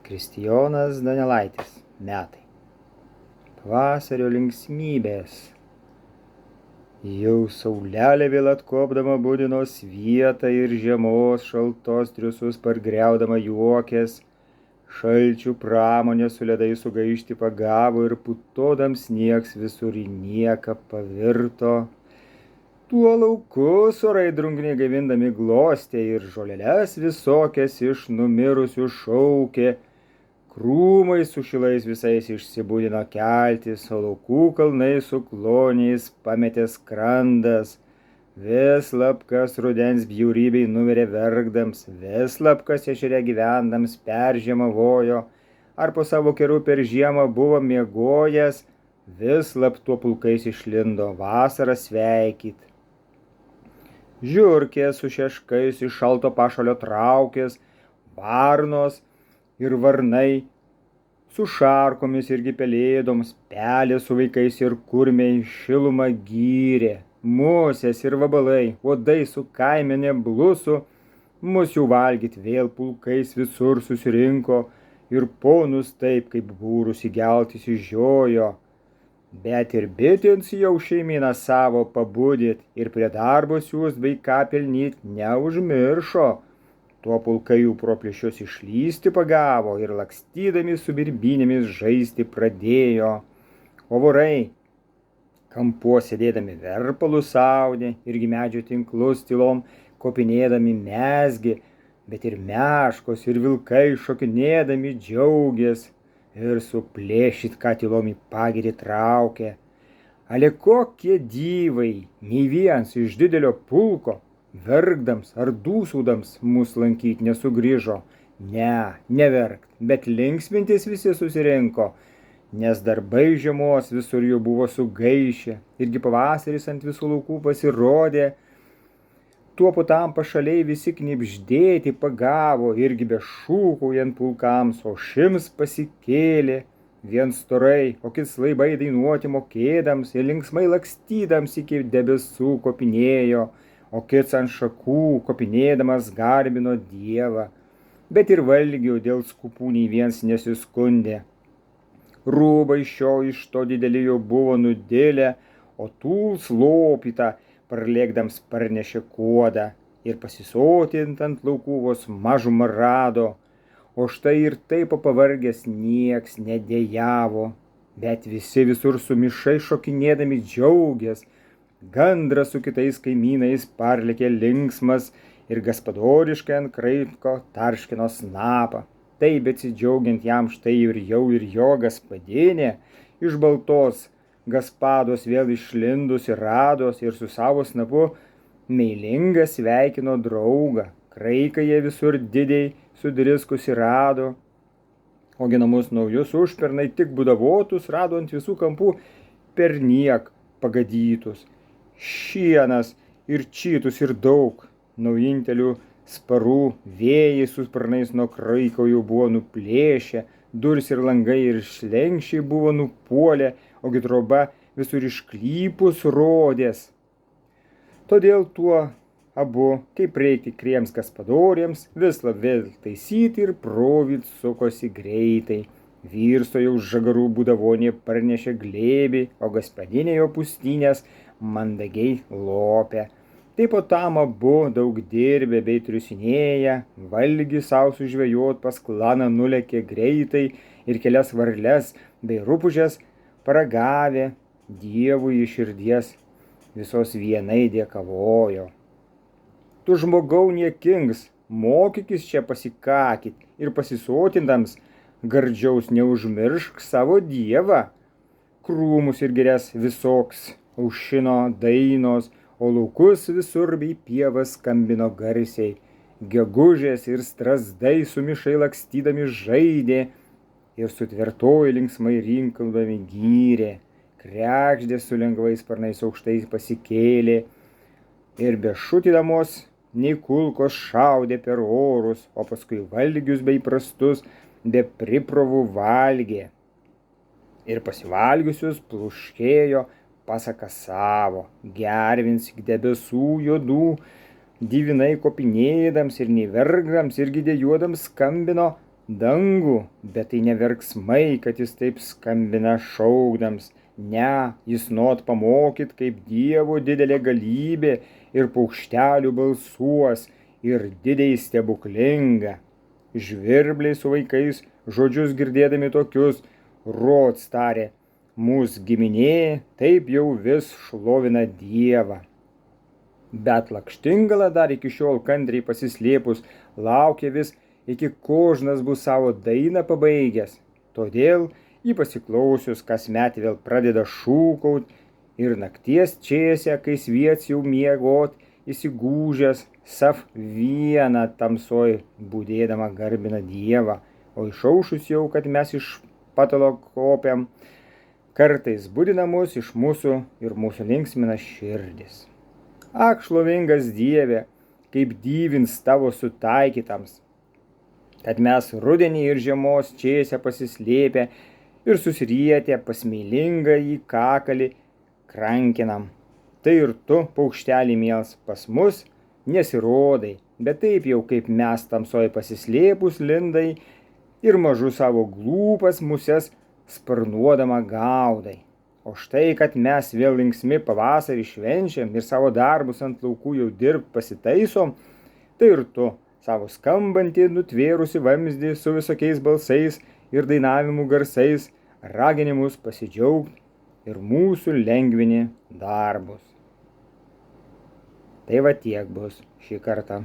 Kristijonas Donelaitis. Metai. Pavasario linksmybės. Jau saulelė vėl atkopdama budinos vietą ir žiemos šaltos triusus pargriaudama juokės, šalčių pramonė su ledai sugaišti pagavo ir putodams sniegs visur į nieką pavirto. Tuo lauku orai drungni gaivindami glostė ir žoleles visokias iš numirusių šaukė. Krūmai su šilais visais išsibudino keltis, o laukų kalnai su kloniais pametė skrandas. Vis lapkas rudens bjaurybei numirė verkdams, vis lapkas ežere gyvendams peržiemavojo, ar po savo kerų per žiemą buvo miegojęs, vis laptuo pulkais išlindo vasarą sveikyt. Žiurkės su šeškais iš šalto pašalio traukės, varnos ir varnai, su šarkomis irgi pelėdoms, pelės su vaikais ir kurmiai šilumą gyrė, musės ir vabalai, uodai su kaimenė blusų, musių valgyt vėl pulkais visur susirinko ir ponus taip kaip būrus įgeltis išžiojo. Bet ir bitins jau šeimyną savo pabudyt ir prie darbo siūst bei ką pelnyt neužmiršo. Tuo pulkai jų pro plyšius išlysti pagavo ir lakstydami su birbynėmis žaisti pradėjo. O vorai kampuose sėdėdami verpalus audė, irgi medžio tinklus tylom kopinėdami mezgė, bet ir meškos ir vilkai šokinėdami džiaugės ir suplėšyt ką tylom į pagirį traukė. Ale kokie dyvai, nei viens iš didelio pulko, verkdams ar dūsaudams mus lankyt nesugrįžo. Neverkt, bet linksmintis visi susirinko, nes darbai žiemos visur jau buvo sugaišę, irgi pavasaris ant visų laukų pasirodė. Tuo putam pašaliai visi knibždėti pagavo, irgi be šūkaujant pulkams, o šims pasikėlė, vien storai, o kits laibai dainuoti mokėdams ir linksmai lakstydams iki debesų kopinėjo, o kits ant šakų kopinėdamas garbino Dievą, bet ir valgių dėl skupų nei viens nesiskundė. Rūbai šio iš to dideli jau buvo nudėlę, o tūls lopyta parlėkdams parnešė kuodą ir pasisotint ant laukų vos mažumą rado, o štai ir taip pavargęs nieks nedėjavo, bet visi visur su mišai šokinėdami džiaugės, gandras su kitais kaimynais parlėkė linksmas ir gaspadoriškai ant kraiko tarškino snapą. Taip besidžiaugiant jam štai ir jo gaspadinė iš baltos gaspados vėl išlindusi rados ir su savo snapu meilinga sveikino draugą. Kraiką jie visur didiai sudriskusi rado, ogi namus naujus užpernai tik budavotus rado ant visų kampų perniek pagadytus. Šienas ir čytus ir daug naujintelių sparų vėjai su sparnais nuo kraiko jau buvo nuplėšę, durys ir langai ir šlenkščiai buvo nupuolę, ogi troba visur išklypus rodės. Todėl tuo abu, kaip reikia tikriems gaspadoriams, vis vėl taisyti ir provyt sukosi greitai. Virsto jau žagarų būdavonė parnešė glėbį, o gaspadinė jo pustynės mandagiai lopė. Taip po tam abu daug dirbė bei triusinėję, valgį sau sužvejot pas klaną nulėkė greitai ir kelias varles bei rupūžes paragavę Dievui iš širdies visos vienai dėkavojo. Tu žmogau niekings, mokykis čia pasikakyt ir pasisotindams gardžiaus neužmiršk savo Dievą. Krūmus ir girias visoks aušino dainos, o laukus visur bei pievas skambino garsiai. Gegužės ir strazdai sumišai lakstydami žaidė ir sutvertoji linksmai rinkaudami gyrė. Kregždės su lengvais sparnais aukštais pasikėlė ir be šutydamos nei kulkos šaudė per orus, o paskui valgius bei prastus be priprovų valgė. Ir pasivalgiusius pluškėjo pasaką savo, gervins iki debesų juodų, divinai kopinėdams ir nei vergams irgi dejuodams skambino dangų, bet tai ne verksmai, kad jis taip skambina šaukdams. Ne, jis not pamokyt, kaip Dievo didelė galybė ir paukštelių balsuos ir didžiai stebuklinga. Žvirbliai su vaikais žodžius girdėdami tokius, rods tarė, mūsų giminė taip jau vis šlovina Dievą. Bet Lakštingala dar iki šiol kantriai pasislėpus laukia vis, iki kožnas bus savo dainą pabaigęs. Todėl jį pasiklausius kasmet vėl pradeda šūkaut ir nakties čėsia, kai sviets jau miegot, įsigūžęs, sav vieną tamsoj būdėdama garbina Dievą, o išaušus jau, kad mes iš patalo kopiam, kartais budina mus iš mūsų ir mūsų linksmina širdis. Ak, šlovingas Dieve, kaip dyvins tavo sutaikytams, kad mes rudenį ir žiemos čėsia pasislėpę ir susirietę pasmeilingą į kakalį krankinam. Tai ir tu, paukštelį miels, pas mus nesirodai, bet taip jau kaip mes tamsoj pasislėpus lindai ir mažu savo glūpas muses sparnuodama gaudai. O štai, kad mes vėl linksmi pavasarį švenčiam ir savo darbus ant laukų jau dirbt pasitaisom, tai ir tu, savo skambantį nutvėrusi vamzdį su visokiais balsais ir dainavimų garsais, raginimus pasidžiaugt ir mūsų lengvini darbus. Tai va tiek bus šį kartą.